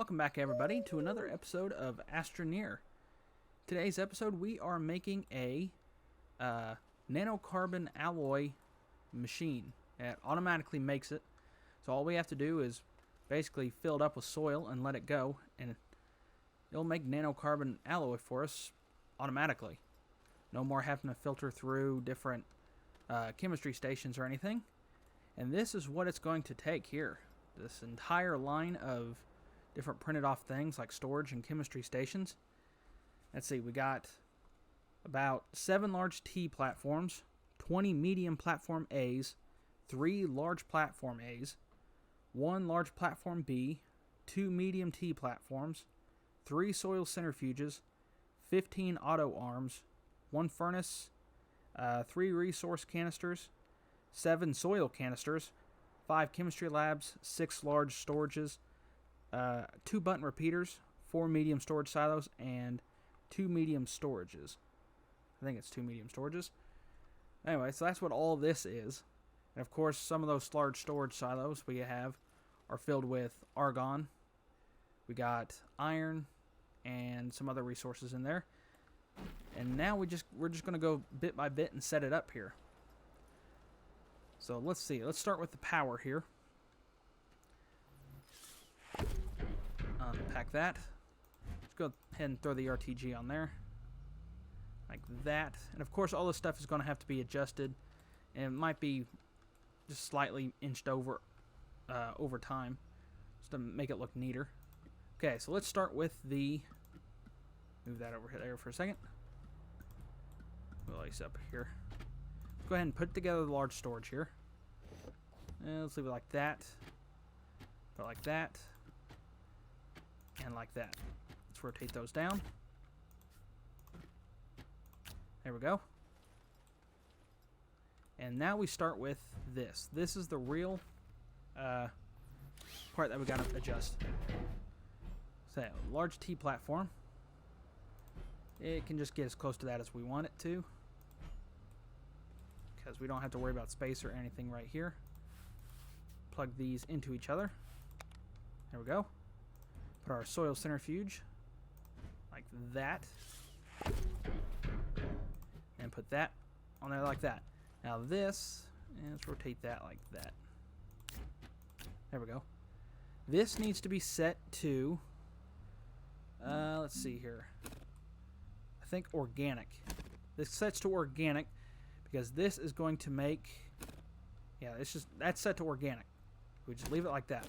Welcome back, everybody, to another episode of Astroneer. Today's episode, we are making a NanoCarbon Alloy machine. It automatically makes it. So all we have to do is basically fill it up with soil and let it go, and it'll make NanoCarbon Alloy for us automatically. No more having to filter through different chemistry stations or anything. And this is what it's going to take here. This entire line of different printed off things like storage and chemistry stations. Let's see, we got about 7 large T platforms, 20 medium platform A's, 3 large platform A's, 1 large platform B, 2 medium T platforms, 3 soil centrifuges, 15 auto arms, 1 furnace, 3 resource canisters, 7 soil canisters, 5 chemistry labs, 6 large storages, 2 button repeaters, 4 medium storage silos, and 2 medium storages. I think it's 2 medium storages. Anyway, so that's what all this is. And of course, some of those large storage silos we have are filled with argon. We got iron and some other resources in there. And now we're just going to go bit by bit and set it up here. So let's see. Let's start with the power here. Unpack that. Let's go ahead and throw the RTG on there. Like that. And of course all this stuff is going to have to be adjusted. And it might be just slightly inched over over time. Just to make it look neater. Okay, so let's start with the... Move that over there for a second. We'll ice up here. Go ahead and put together the large storage here. And let's leave it like that. Put it like that. And like that. Let's rotate those down. There we go. And now we start with this. This is the real part that we gotta adjust. So, large T platform. It can just get as close to that as we want it to, because we don't have to worry about space or anything right here. Plug these into each other. There we go. Put our soil centrifuge like that. And put that on there like that. Now this, and let's rotate that like that. There we go. This needs to be set to, let's see here. I think organic. This sets to organic because this is going to make, yeah, that's set to organic. We just leave it like that.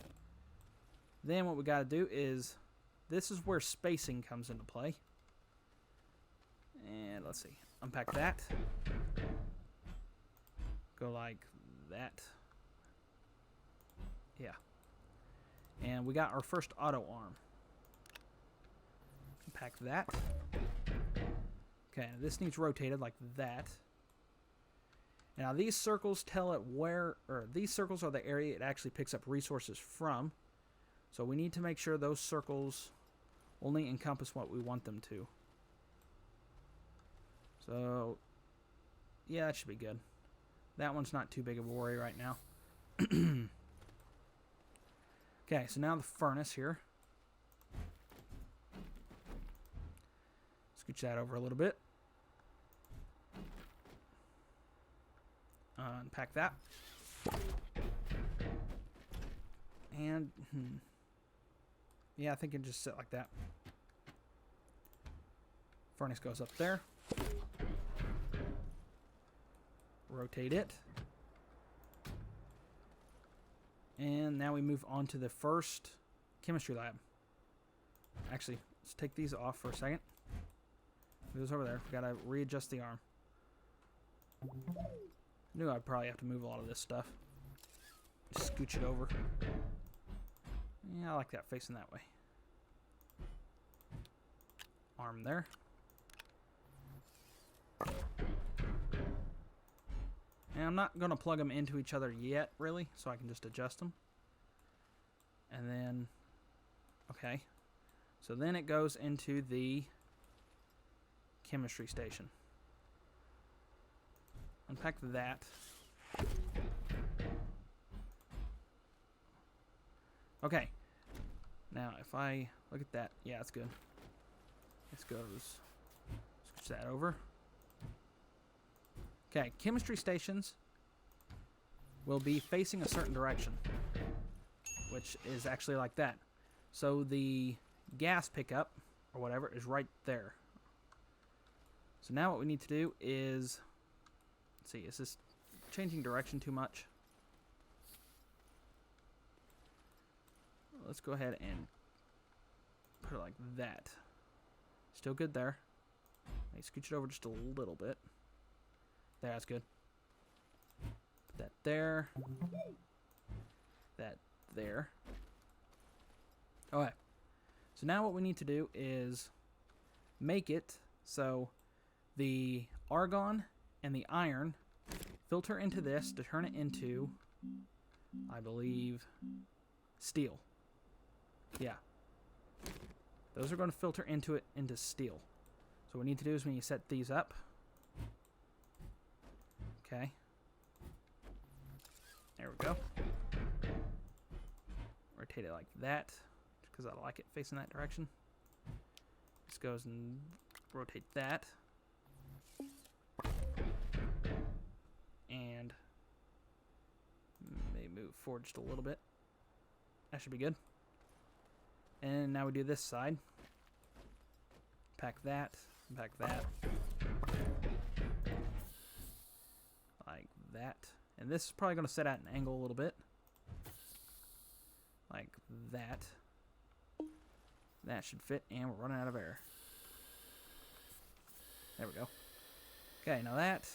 Then what we got to do is, this is where spacing comes into play. And let's see, unpack that. Go like that. Yeah. And we got our first auto arm. Unpack that. Okay, this needs rotated like that. Now these circles tell it where, or these circles are the area it actually picks up resources from. So we need to make sure those circles only encompass what we want them to. So, yeah, that should be good. That one's not too big of a worry right now. Okay, so now the furnace here. Scooch that over a little bit. Unpack that. And, yeah, I think it just sit like that. Furnace goes up there. Rotate it. And now we move on to the first chemistry lab. Actually, let's take these off for a second. Move those over there. We gotta readjust the arm. I knew I'd probably have to move a lot of this stuff. Just scooch it over. Yeah, I like that facing that way. Arm there. And I'm not going to plug them into each other yet, really, so I can just adjust them. And then, okay. So then it goes into the chemistry station. Unpack that. Okay. Now, if I look at that, yeah, that's good. This goes, switch that over. Okay, chemistry stations will be facing a certain direction, which is actually like that. So the gas pickup, or whatever, is right there. So now what we need to do is, let's see, is this changing direction too much? Let's go ahead and put it like that. Still good there. Let me scooch it over just a little bit. There, that's good. Put that there. That there. Okay. So now what we need to do is make it so the argon and the iron filter into this to turn it into, I believe, steel. Yeah. Those are going to filter into steel. So what we need to do is we need to set these up. Okay. There we go. Rotate it like that, because I like it facing that direction. This goes and rotate that. And maybe move forward just a little bit. That should be good. And now we do this side. Pack that, pack that. Like that. And this is probably going to set at an angle a little bit. Like that. That should fit, and we're running out of air. There we go. Okay, now that.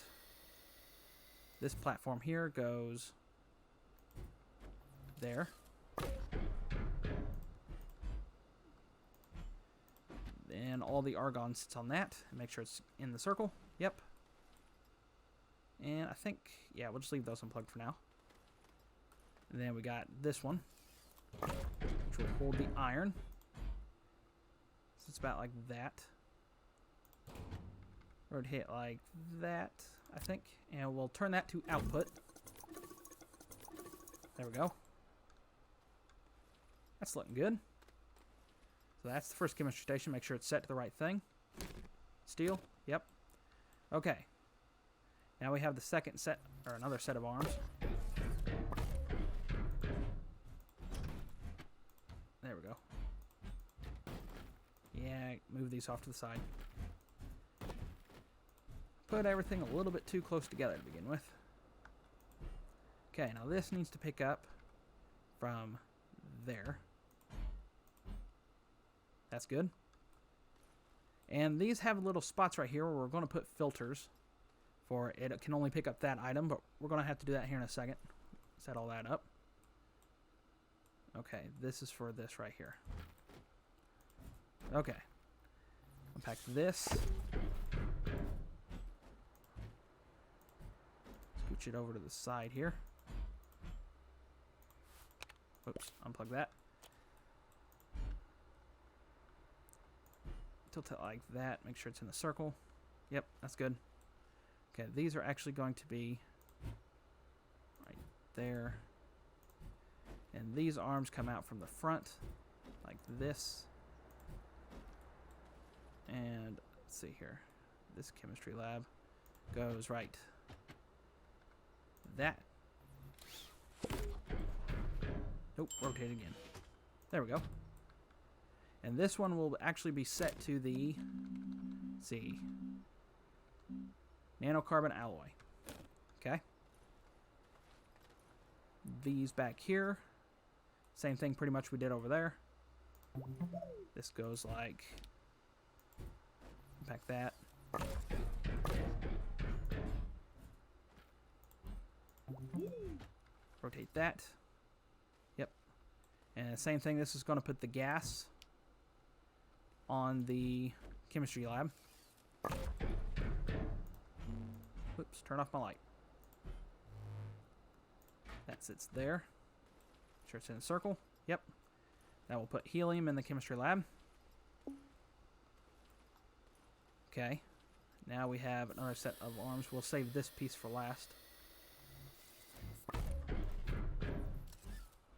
This platform here goes there. And all the argon sits on that. Make sure it's in the circle. Yep. And I think, yeah, we'll just leave those unplugged for now. And then we got this one, which will hold the iron. So it's about like that. Rotate like that, I think. And we'll turn that to output. There we go. That's looking good. So that's the first chemistry station. Make sure it's set to the right thing. Steel. Yep. Okay. Now we have the second set, or another set of arms. There we go. Yeah, move these off to the side. Put everything a little bit too close together to begin with. Okay, now this needs to pick up from there. That's good. And these have little spots right here where we're going to put filters for it. It can only pick up that item, but we're going to have to do that here in a second. Set all that up. Okay, this is for this right here. Okay. Unpack this. Scooch it over to the side here. Oops, unplug that. Tilt it like that. Make sure it's in the circle. Yep, that's good. Okay, these are actually going to be right there. And these arms come out from the front like this. And let's see here. This chemistry lab goes right that. Nope, rotate again. There we go. And this one will actually be set to the, let's see, NanoCarbon Alloy. Okay. These back here, same thing pretty much we did over there. This goes like, back that. Rotate that. Yep. And same thing, this is going to put the gas on the chemistry lab. Whoops, turn off my light. That sits there. Sure it's in a circle. Yep. That will put helium in the chemistry lab. Okay. Now we have another set of arms. We'll save this piece for last.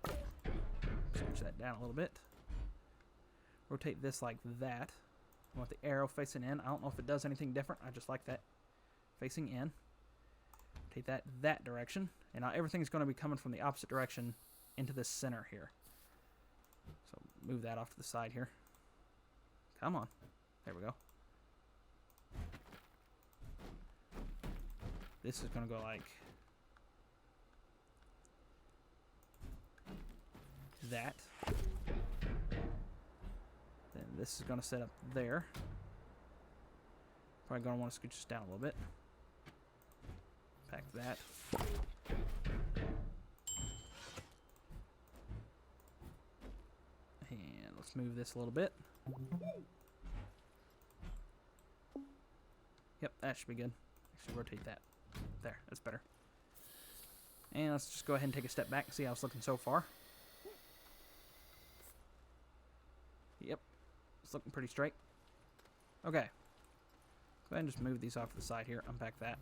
Switch that down a little bit. rotate this like that. I want the arrow facing in. I don't know if it does anything different. I just like that facing in. Rotate that that direction. And now everything's going to be coming from the opposite direction into the center here. So move that off to the side here. Come on. There we go. This is going to go like that. Then this is going to set up there. Probably going to want to scooch this down a little bit. Pack that. And let's move this a little bit. Yep, that should be good. Actually, rotate that. There, that's better. And let's just go ahead and take a step back and see how it's looking so far. Yep, it's looking pretty straight. Okay. Go ahead and just move these off to the side here. Unpack that.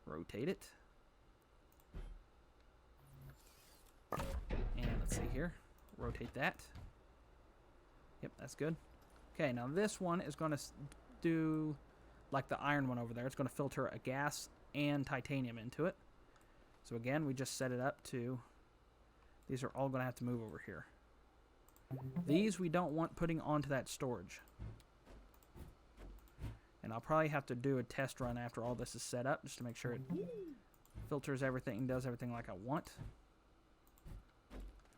Rotate it. And let's see here. Rotate that. Yep, that's good. Okay, now this one is going to do like the iron one over there. It's going to filter a gas and titanium into it. So again, we just set it up to... These are all going to have to move over here. These we don't want putting onto that storage. And I'll probably have to do a test run after all this is set up just to make sure it filters everything and does everything like I want.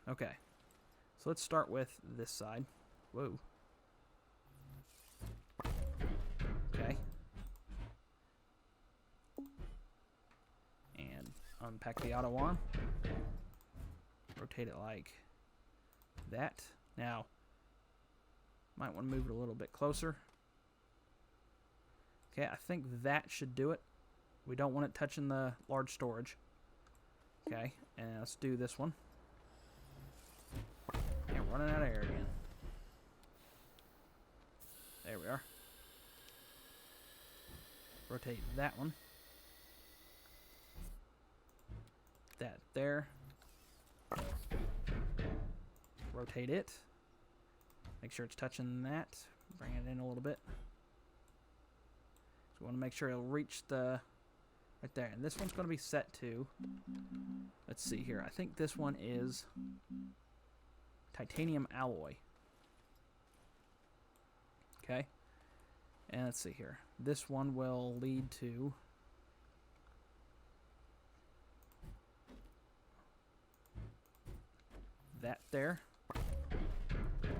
Okay. So let's start with this side. Whoa. Okay. And unpack the auto arm. Rotate it like that. Now, might want to move it a little bit closer. Okay, I think that should do it. We don't want it touching the large storage. Okay, and let's do this one. And running out of air again. There we are. Rotate that one. That there. Rotate it. Make sure it's touching that. Bring it in a little bit. So we want to make sure it'll reach the right there. And this one's going to be set to, let's see here. I think this one is titanium alloy. Okay. And let's see here. This one will lead to that there,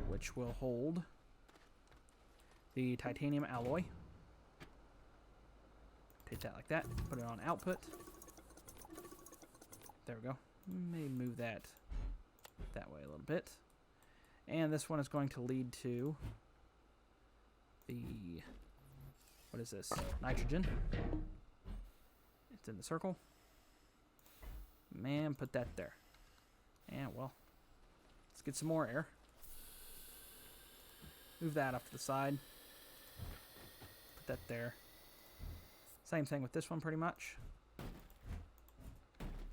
which will hold the titanium alloy. Take that like that, put it on output. There we go. Maybe move that way a little bit. And this one is going to lead to the, what is this? Nitrogen. It's in the circle. Man, put that there. And well, let's get some more air. Move that off to the side. Put that there. Same thing with this one pretty much.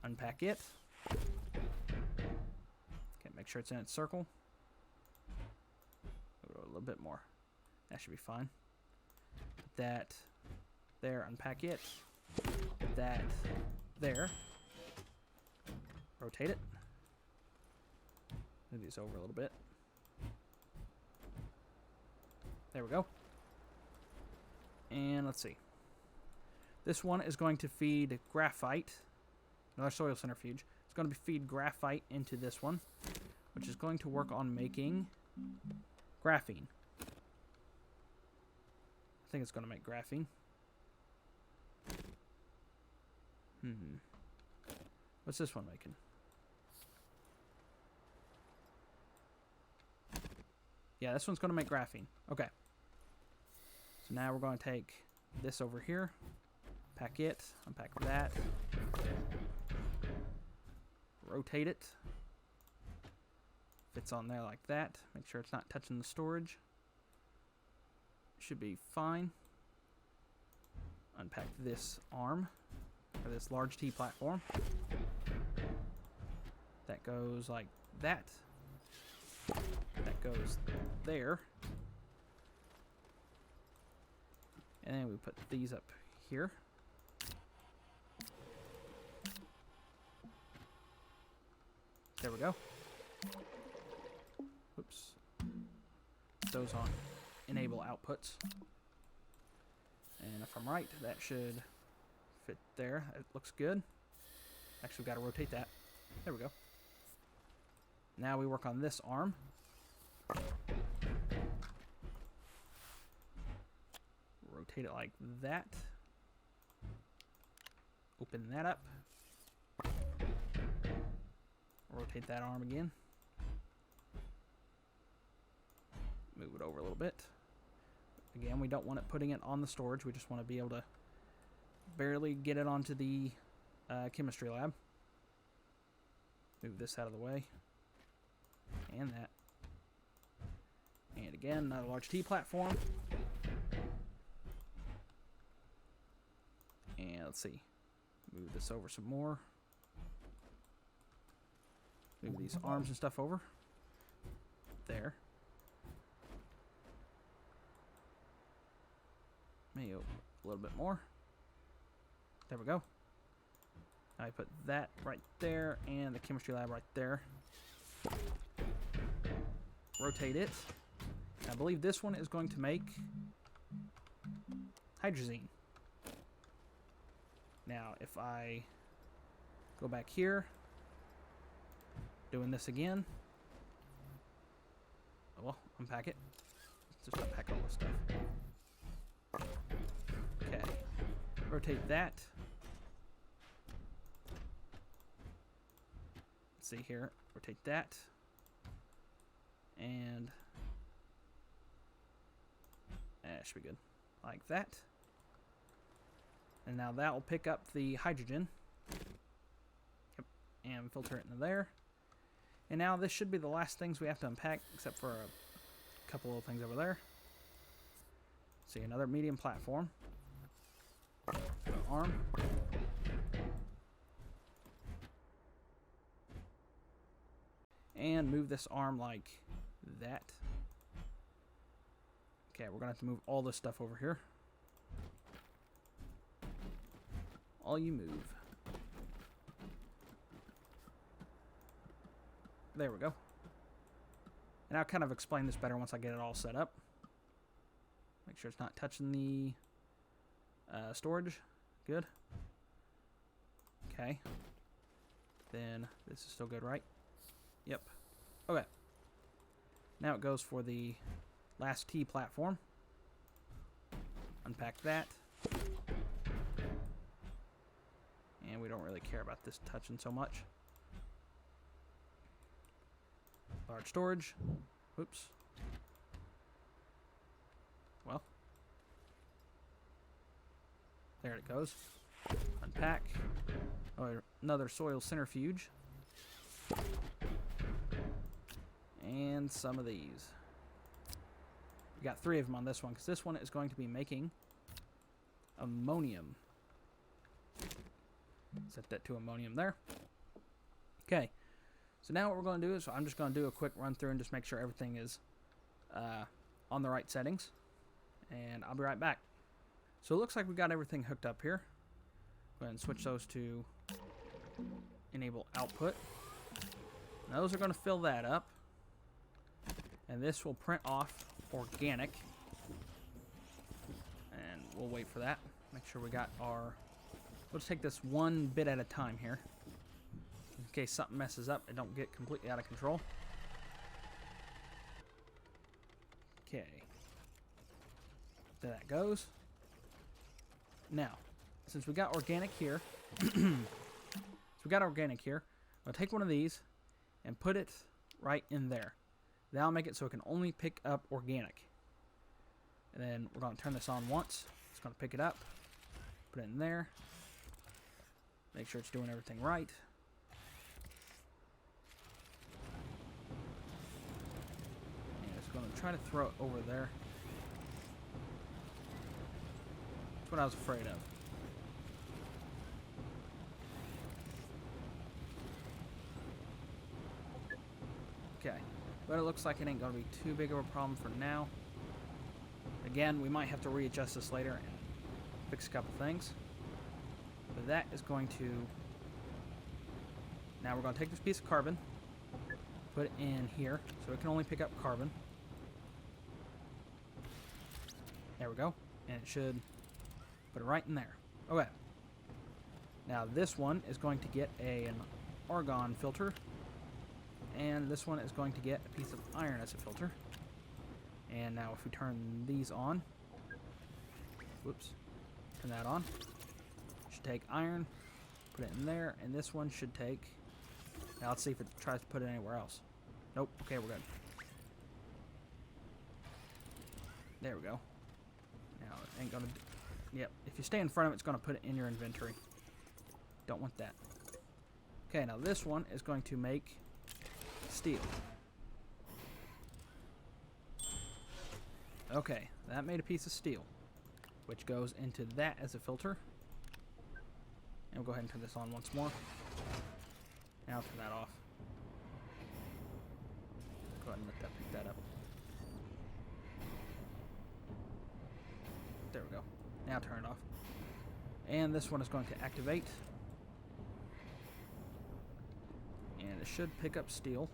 Unpack it. Okay, make sure it's in its circle. A little bit more. That should be fine. Put that there, unpack it. Put that there. Rotate it. Move these over a little bit. There we go. And let's see. This one is going to feed graphite. Another soil centrifuge. It's going to feed graphite into this one, which is going to work on making graphene. I think it's going to make graphene. What's this one making? Yeah, this one's going to make graphene. Okay. So now we're going to take this over here. Pack it. Unpack that. Rotate it. Fits on there like that. Make sure it's not touching the storage. Should be fine. Unpack this arm, or this large T platform. That goes like that. That goes there. And then we put these up here. There we go. Oops. Those on enable outputs. And if I'm right, that should fit there. It looks good. Actually, we've got to rotate that. There we go. Now we work on this arm. Rotate it like that. Open that up. Rotate that arm again. Move it over a little bit. Again, we don't want it putting it on the storage. We just want to be able to barely get it onto the chemistry lab. Move this out of the way. And that. And again, another large T platform. And let's see. Move this over some more. Move these arms and stuff over. There. Maybe a little bit more. There we go. I put that right there and the chemistry lab right there. Rotate it. I believe this one is going to make hydrazine. Now, if I go back here, doing this again. Oh, well, unpack it. Let's just unpack all this stuff. Okay. Rotate that. Let's see here. Rotate that. And that should be good. Like that. And now that will pick up the hydrogen. Yep. And filter it into there. And now this should be the last things we have to unpack, except for a couple of things over there. See, another medium platform. Arm. And move this arm like that. Okay, we're going to have to move all this stuff over here. All you move. There we go. And I'll kind of explain this better once I get it all set up. Make sure it's not touching the storage. Good. Okay. Then this is still good, right? Yep. Okay. Now it goes for the last T platform. Unpack that. And we don't really care about this touching so much. Large storage. Oops. Well. There it goes. Unpack. Oh, another soil centrifuge. And some of these. We got 3 of them on this one, because this one is going to be making ammonium. Set that to ammonium there. Okay. So now what we're going to do is I'm just going to do a quick run through and just make sure everything is on the right settings. And I'll be right back. So it looks like we got everything hooked up here. Go ahead and switch those to enable output. Now those are going to fill that up. And this will print off organic. And we'll wait for that. Make sure we got our... We'll just take this one bit at a time here. In case something messes up, it don't get completely out of control. Okay. There that goes. Now, since we got organic here, I'll take one of these and put it right in there. That'll make it so it can only pick up organic. And then we're going to turn this on once. It's going to pick it up, put it in there, make sure it's doing everything right. And it's going to try to throw it over there. That's what I was afraid of. Okay. But it looks like it ain't going to be too big of a problem for now. Again, we might have to readjust this later and fix a couple things. But that is going to... Now we're going to take this piece of carbon, put it in here, so it can only pick up carbon. There we go. And it should put it right in there. Okay. Now this one is going to get an argon filter. And this one is going to get a piece of iron as a filter. And now if we turn these on, whoops, turn that on, should take iron, put it in there, and this one should take, now let's see if it tries to put it anywhere else. Nope, okay, we're good. There we go. Now it ain't gonna, yep, if you stay in front of it, it's gonna put it in your inventory. Don't want that. Okay, now this one is going to make steel. Okay, that made a piece of steel, which goes into that as a filter. And we'll go ahead and turn this on once more. Now turn that off. Go ahead and let that pick that up. There we go. Now turn it off. And this one is going to activate. And it should pick up steel.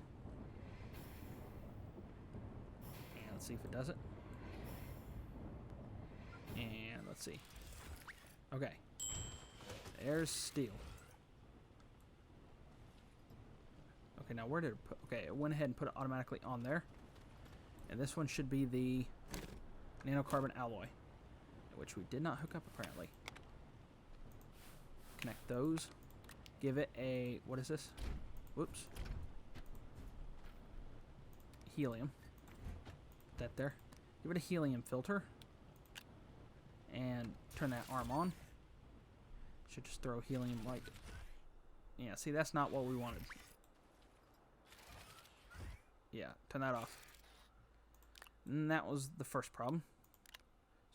And let's see if it does it. And let's see. Okay. There's steel. Okay, now where did it put... Okay, it went ahead and put it automatically on there. And this one should be the NanoCarbon Alloy, which we did not hook up apparently. Connect those. Give it a... What is this? Whoops. Helium. Put that there. Give it a helium filter. And turn that arm on. Should just throw helium right... Yeah, see, that's not what we wanted. Yeah, turn that off. And that was the first problem.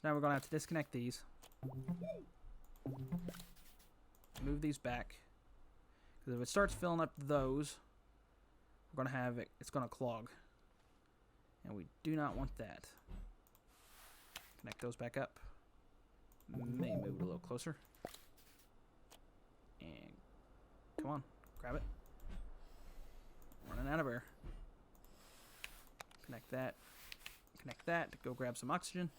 So now we're going to have to disconnect these. Move these back. Because if it starts filling up those, we're going to have it, it's going to clog. And we do not want that. Connect those back up. May move it a little closer. And come on, grab it. Running out of air. Connect that. Connect that to go grab some oxygen.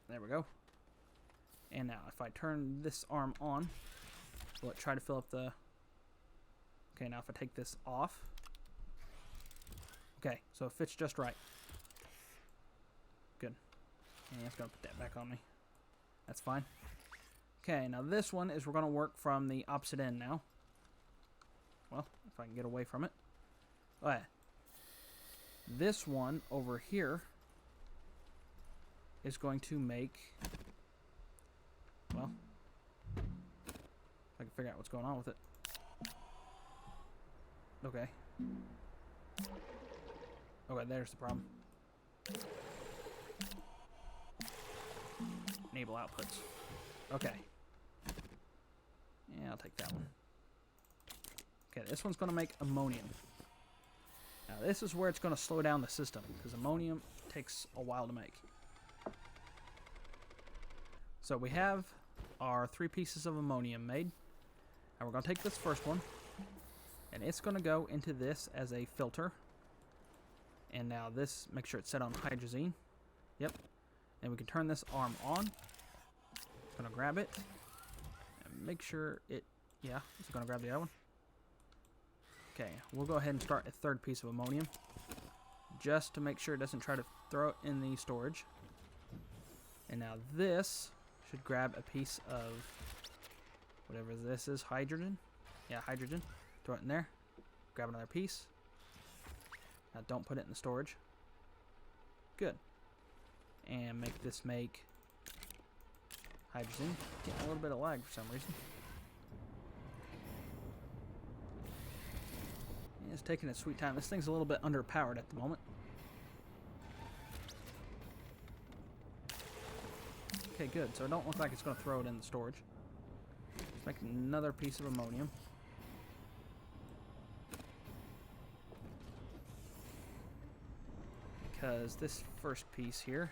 There we go. And now if I turn this arm on, will it try to fill up the... Okay, now if I take this off. Okay, so it fits just right. Good. And it's going to put that back on me. That's fine. Okay, now this one is we're going to work from the opposite end now. Well, if I can get away from it. Okay. This one over here is going to make... Well, if I can figure out what's going on with it. Okay. Okay, there's the problem. Enable outputs. Okay. Yeah, I'll take that one. Okay, this one's going to make ammonium. Now, this is where it's going to slow down the system, because ammonium takes a while to make. So we have our 3 pieces of ammonium made. Now we're going to take this first one, and it's going to go into this as a filter. And now this, make sure it's set on hydrazine. Yep. And we can turn this arm on. It's going to grab it. And make sure it, yeah, it's going to grab the other one. Okay, we'll go ahead and start a 3rd piece of ammonium. Just to make sure it doesn't try to throw it in the storage. And now this should grab a piece of whatever this is, hydrogen. Yeah, hydrogen. Throw it in there. Grab another piece. Now don't put it in the storage. Good. And make this make hydrogen. Getting a little bit of lag for some reason. Yeah, it's taking its sweet time. This thing's a little bit underpowered at the moment. Okay, good. So it don't look like it's going to throw it in the storage. Let's make another piece of ammonium. Because this first piece here,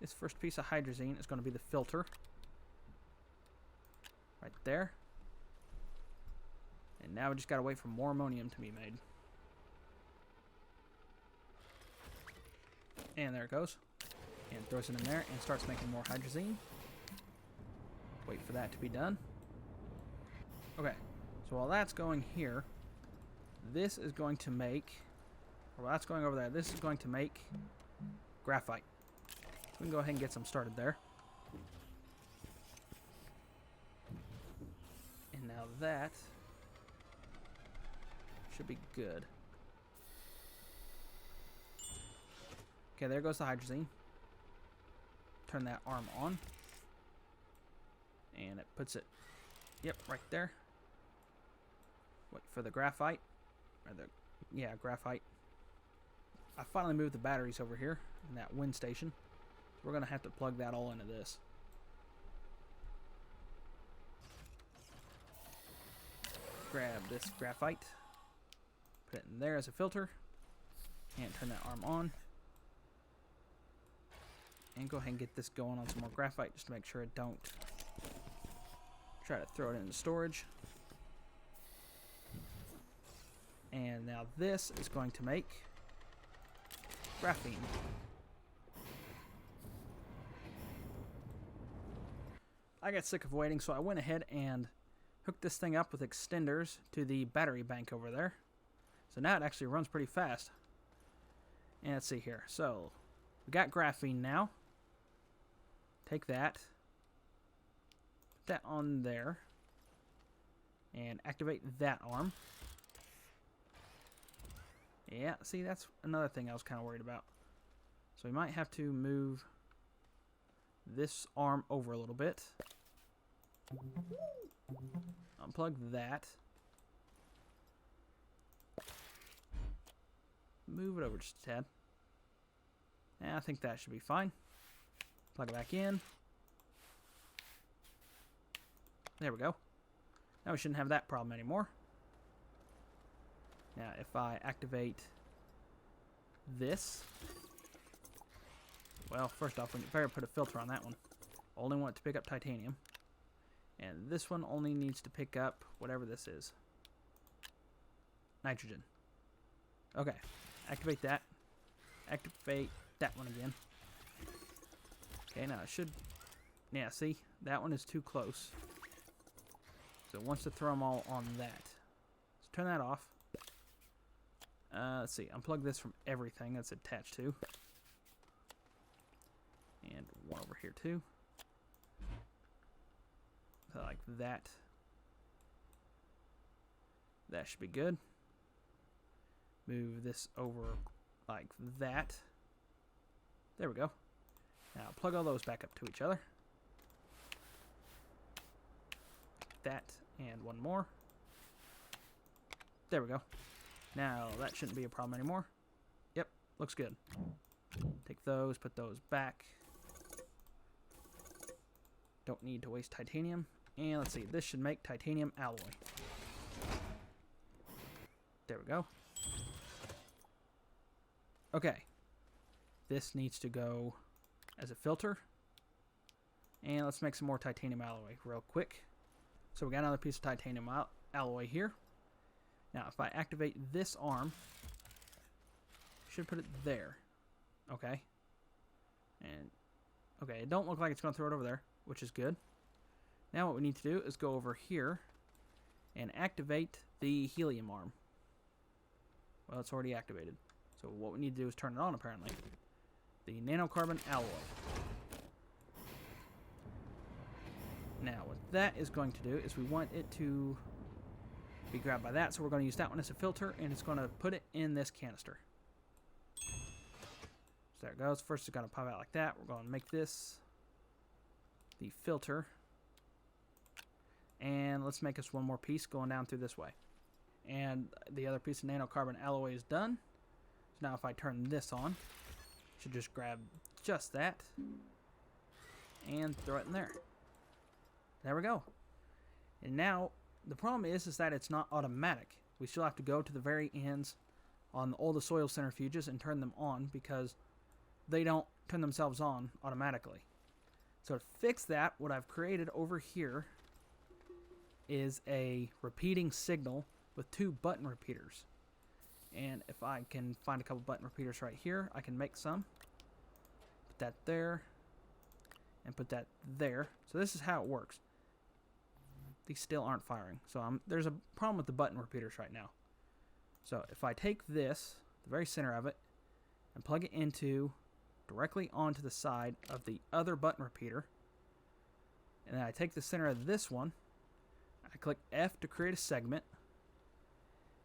this first piece of hydrazine is going to be the filter. Right there. And now we just got to wait for more ammonium to be made. And there it goes. And throws it in there and starts making more hydrazine. Wait for that to be done. Okay, so while that's going here, this is going to make, or while that's going over there, this is going to make graphite. We can go ahead and get some started there. And now that should be good. Okay, there goes the hydrazine. Turn that arm on. And it puts it, yep, right there. Wait for the graphite. Or the, yeah, graphite. I finally moved the batteries over here in that wind station. So we're going to have to plug that all into this. Grab this graphite. Put it in there as a filter. And turn that arm on. And go ahead and get this going on some more graphite just to make sure it don't try to throw it into storage. And now this is going to make graphene. I got sick of waiting, so I went ahead and hooked this thing up with extenders to the battery bank over there. So now it actually runs pretty fast. And let's see here. So we got graphene now. Take that. Put that on there. And activate that arm. Yeah, see, that's another thing I was kind of worried about. So we might have to move this arm over a little bit. Unplug that. Move it over just a tad. And I think that should be fine. Plug it back in. There we go. Now we shouldn't have that problem anymore. Now if I activate this, well, first off, we better put a filter on that one. Only want it to pick up titanium. And this one only needs to pick up whatever this is. Nitrogen. Okay. Activate that. Activate that one again. Okay, now it should... Yeah, see? That one is too close. So it wants to throw them all on that. So turn that off. Let's see. Unplug this from everything that's attached to. And one over here too. So like that. That should be good. Move this over like that. There we go. Now plug all those back up to each other. That and one more. There we go. Now that shouldn't be a problem anymore. Yep, looks good. Take those, put those back. Don't need to waste titanium. And let's see, this should make titanium alloy. There we go. Okay. This needs to go as a filter. And let's make some more titanium alloy real quick. So we got another piece of titanium alloy here. Now if I activate this arm, should put it there. Okay. And okay, it don't look like it's going to throw it over there, which is good. Now what we need to do is go over here and activate the helium arm. Well, it's already activated. So what we need to do is turn it on, apparently. The NanoCarbon Alloy. Now what that is going to do is we want it to be grabbed by that, so we're going to use that one as a filter, and it's going to put it in this canister. So there it goes. First it's going to pop out like that. We're going to make this the filter. And let's make us one more piece going down through this way. And the other piece of NanoCarbon Alloy is done. So now if I turn this on, should just grab just that and throw it in there. There we go. And now, the problem is that it's not automatic. We still have to go to the very ends on all the soil centrifuges and turn them on because they don't turn themselves on automatically. So to fix that, what I've created over here is a repeating signal with 2 button repeaters. And if I can find a couple button repeaters right here, I can make some. Put that there, and put that there. So this is how it works. These still aren't firing. So there's a problem with the button repeaters right now. So if I take this, the very center of it, and plug it into directly onto the side of the other button repeater, and then I take the center of this one, I click F to create a segment,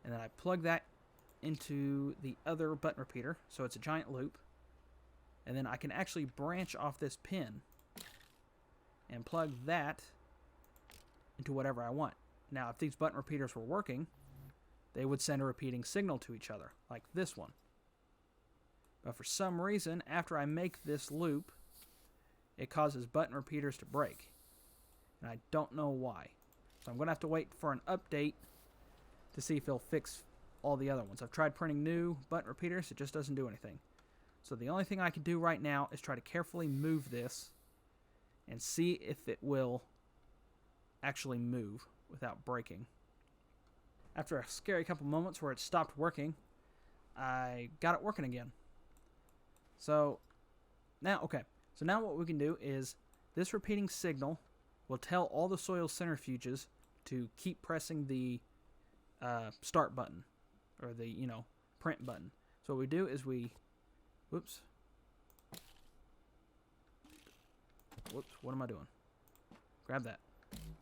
and then I plug that into the other button repeater, so it's a giant loop, and then I can actually branch off this pin and plug that into whatever I want. Now, if these button repeaters were working, they would send a repeating signal to each other, like this one. But for some reason, after I make this loop, it causes button repeaters to break. And I don't know why. So I'm going to have to wait for an update to see if it'll fix all the other ones. I've tried printing new button repeaters, it just doesn't do anything. So the only thing I can do right now is try to carefully move this and see if it will actually move without breaking. After a scary couple moments where it stopped working, I got it working again. So now what we can do is this repeating signal will tell all the soil centrifuges to keep pressing the start button, or the, print button. So what we do is whoops, what am I doing? Grab that.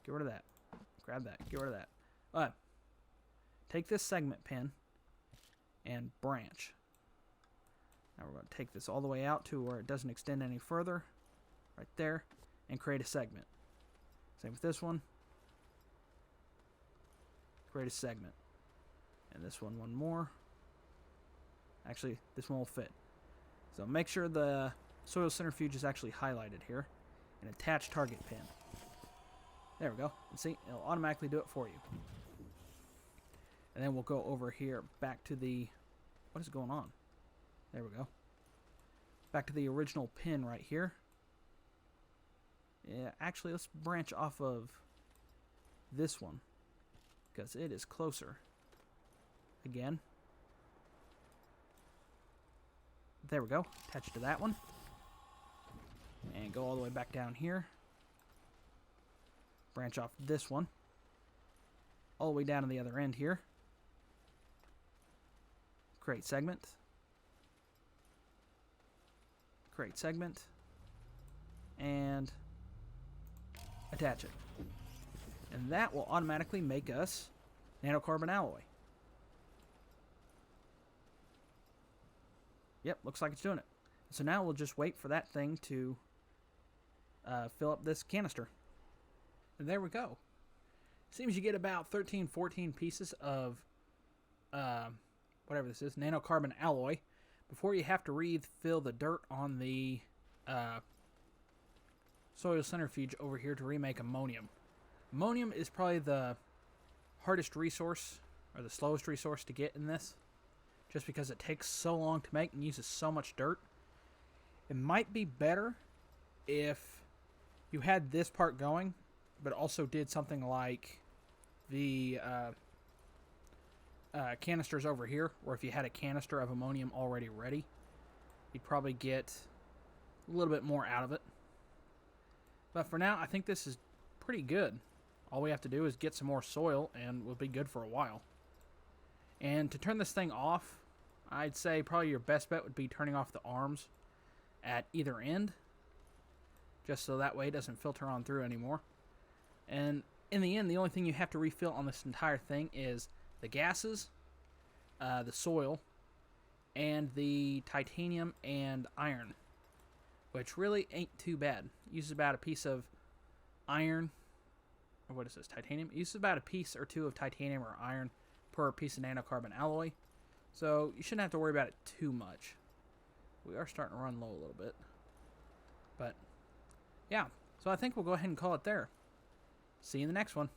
Get rid of that. Grab that. Get rid of that. Take this segment pin and branch. Now we're going to take this all the way out to where it doesn't extend any further. Right there. And create a segment. Same with this one. Create a segment. And this one more. Actually, this one will fit. So make sure the soil centrifuge is actually highlighted here. And attach target pin. There we go. And see, it'll automatically do it for you. And then we'll go over here back to the... What is going on? There we go. Back to the original pin right here. Yeah, actually, let's branch off of this one, because it is closer. Again. There we go. Attach it to that one. And go all the way back down here. Branch off this one. All the way down to the other end here. Create segment. Create segment. And attach it. And that will automatically make us NanoCarbon Alloy. Yep, looks like it's doing it. So now we'll just wait for that thing to fill up this canister. And there we go. Seems you get about 13, 14 pieces of whatever this is, NanoCarbon Alloy, before you have to refill the dirt on the soil centrifuge over here to remake ammonium. Ammonium is probably the hardest resource, or the slowest resource to get in this, just because it takes so long to make and uses so much dirt. It might be better if you had this part going, but also did something like the canisters over here, or if you had a canister of ammonium already ready, you'd probably get a little bit more out of it. But for now, I think this is pretty good. All we have to do is get some more soil, and we'll be good for a while. And to turn this thing off, I'd say probably your best bet would be turning off the arms at either end, just so that way it doesn't filter on through anymore. And in the end, the only thing you have to refill on this entire thing is the gases, the soil, and the titanium and iron, which really ain't too bad. It uses about a piece of iron, or what is this, titanium? It uses about a piece or two of titanium or iron per piece of NanoCarbon alloy, so you shouldn't have to worry about it too much. We are starting to run low a little bit, but yeah, so I think we'll go ahead and call it there. See you in the next one.